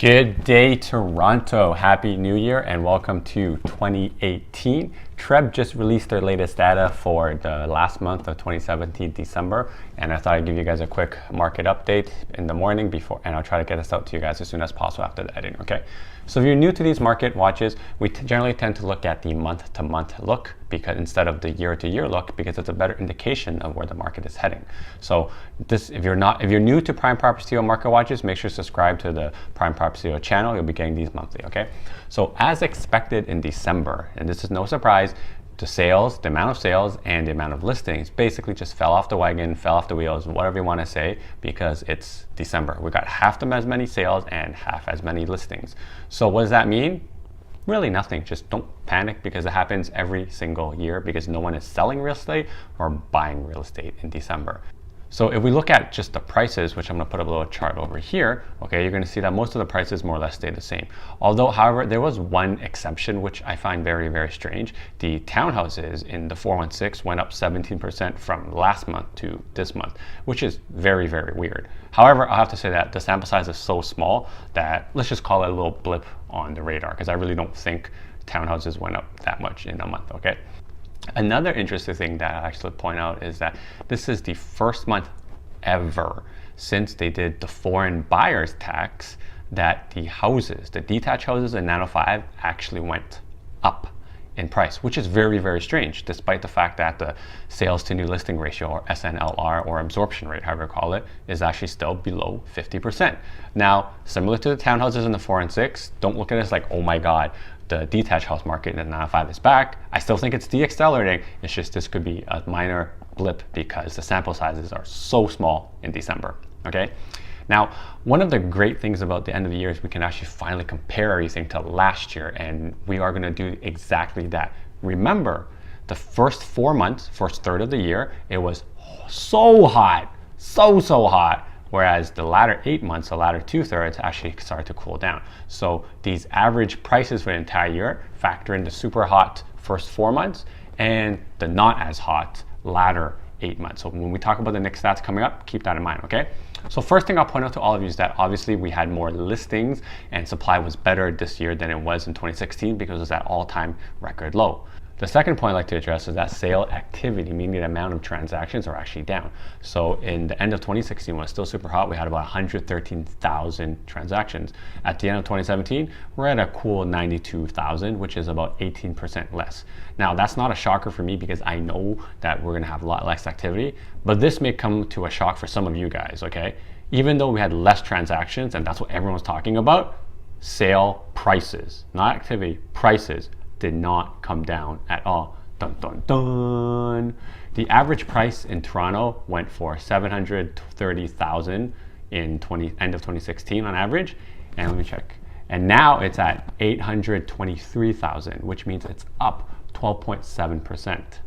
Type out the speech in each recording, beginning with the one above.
Good day, Toronto. Happy New Year and welcome to 2018. Treb just released their latest data for the last month of 2017, December, and I thought I'd give you guys a quick market update in the morning before, and I'll try to get this out to you guys as soon as possible after the editing, okay? So if you're new to these market watches, we generally tend to look at the month-to-month look because instead of the year-to-year look, because it's a better indication of where the market is heading. So this, if you're new to Prime Property CEO market watches, make sure to subscribe to the Prime Property CEO channel. You'll be getting these monthly, okay? So as expected in December, and this is no surprise, the amount of sales and the amount of listings basically just fell off the wagon, fell off the wheels, whatever you want to say, because it's December. We got half as many sales and half as many listings. So what does that mean? Really nothing. Just don't panic because it happens every single year because no one is selling real estate or buying real estate in December. So if we look at just the prices, which I'm going to put up a little chart over here, okay, you're going to see that most of the prices more or less stay the same. Although, however, there was one exception, which I find very, very strange. The townhouses in the 416 went up 17% from last month to this month, which is very, very weird. However, I'll have to say that the sample size is so small that let's just call it a little blip on the radar because I really don't think townhouses went up that much in a month, okay? Another interesting thing that I actually point out is that this is the first month ever since they did the foreign buyers tax that the houses, the detached houses in 905 actually went up in price, which is very, very strange, despite the fact that the sales to new listing ratio, or SNLR, or absorption rate, however you call it, is actually still below 50%. Now, similar to the townhouses in the 4 and 6, don't look at it as like, oh my God, the detached house market in the 905 is back. I still think it's de-accelerating. It's just this could be a minor blip because the sample sizes are so small in December, okay? Now, one of the great things about the end of the year is we can actually finally compare everything to last year, and we are gonna do exactly that. Remember, the first 4 months, first third of the year, it was so hot, so hot. Whereas the latter 8 months, the latter 2/3 actually started to cool down. So these average prices for the entire year factor in the super hot first 4 months and the not as hot latter 8 months. So when we talk about the next stats coming up, keep that in mind, okay? So first thing I'll point out to all of you is that obviously we had more listings and supply was better this year than it was in 2016 because it was at all-time record low. The second point I'd like to address is that sale activity, meaning the amount of transactions, are actually down. So in the end of 2016, when it was still super hot, we had about 113,000 transactions. At the end of 2017, we're at a cool 92,000, which is about 18% less. Now, that's not a shocker for me because I know that we're gonna have a lot less activity, but this may come to a shock for some of you guys, okay? Even though we had less transactions, and that's what everyone's talking about, sale prices, not activity, prices, did not come down at all. Dun, dun, dun. The average price in Toronto went for 730,000 in end of 2016 on average. And let me check. And now it's at 823,000, which means it's up 12.7%.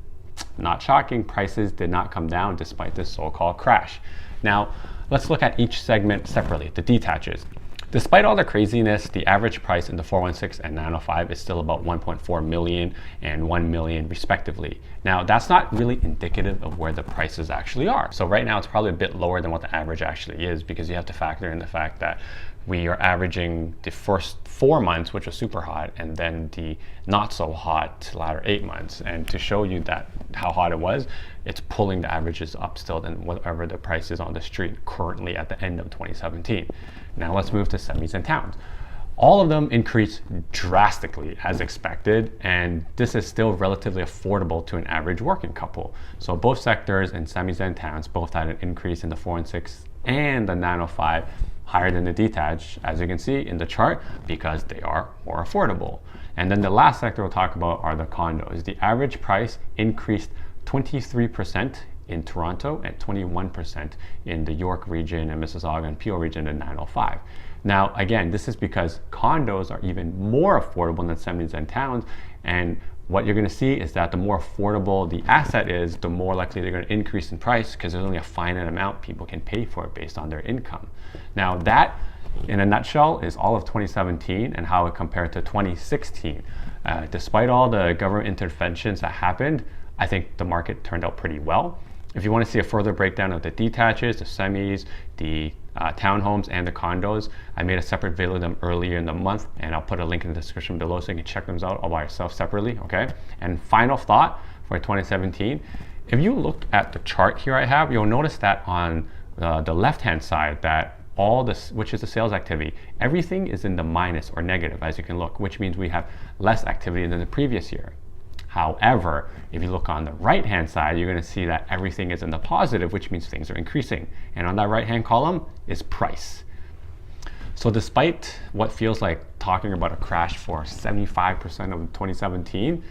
Not shocking, prices did not come down despite this so-called crash. Now, let's look at each segment separately, the detaches. Despite all the craziness, the average price in the 416 and 905 is still about 1.4 million and 1 million respectively. Now, that's not really indicative of where the prices actually are. So right now it's probably a bit lower than what the average actually is because you have to factor in the fact that we are averaging the first 4 months, which was super hot, and then the not so hot latter 8 months. And to show you that how hot it was, it's pulling the averages up still than whatever the price is on the street currently at the end of 2017. Now let's move to semis and towns. All of them increased drastically as expected, and this is still relatively affordable to an average working couple. So both sectors in semis and towns both had an increase in the 4 and 6 and the 905 higher than the detached, as you can see in the chart, because they are more affordable. And then the last sector we'll talk about are the condos. The average price increased 23% in Toronto and 21% in the York region and Mississauga and Peel region in 905. Now, again, this is because condos are even more affordable than semis and towns, and what you're going to see is that the more affordable the asset is, the more likely they're going to increase in price because there's only a finite amount people can pay for it based on their income. Now, that, in a nutshell, is all of 2017 and how it compared to 2016. Despite all the government interventions that happened, I think the market turned out pretty well. If you want to see a further breakdown of the detaches, the semis, the townhomes and the condos. I made a separate video of them earlier in the month, and I'll put a link in the description below so you can check them out all by yourself separately, okay? And final thought for 2017, if you look at the chart here I have, you'll notice that on the left-hand side that all this, which is the sales activity, everything is in the minus or negative, as you can look, which means we have less activity than the previous year. However, if you look on the right-hand side, you're going to see that everything is in the positive, which means things are increasing. And on that right-hand column is price. So despite what feels like talking about a crash for 75% of 2017,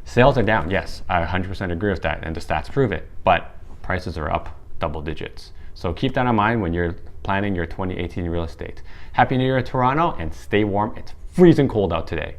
sales are down. Yes, I 100% agree with that, and the stats prove it. But prices are up double digits. So keep that in mind when you're planning your 2018 real estate. Happy New Year, Toronto, and stay warm. It's freezing cold out today.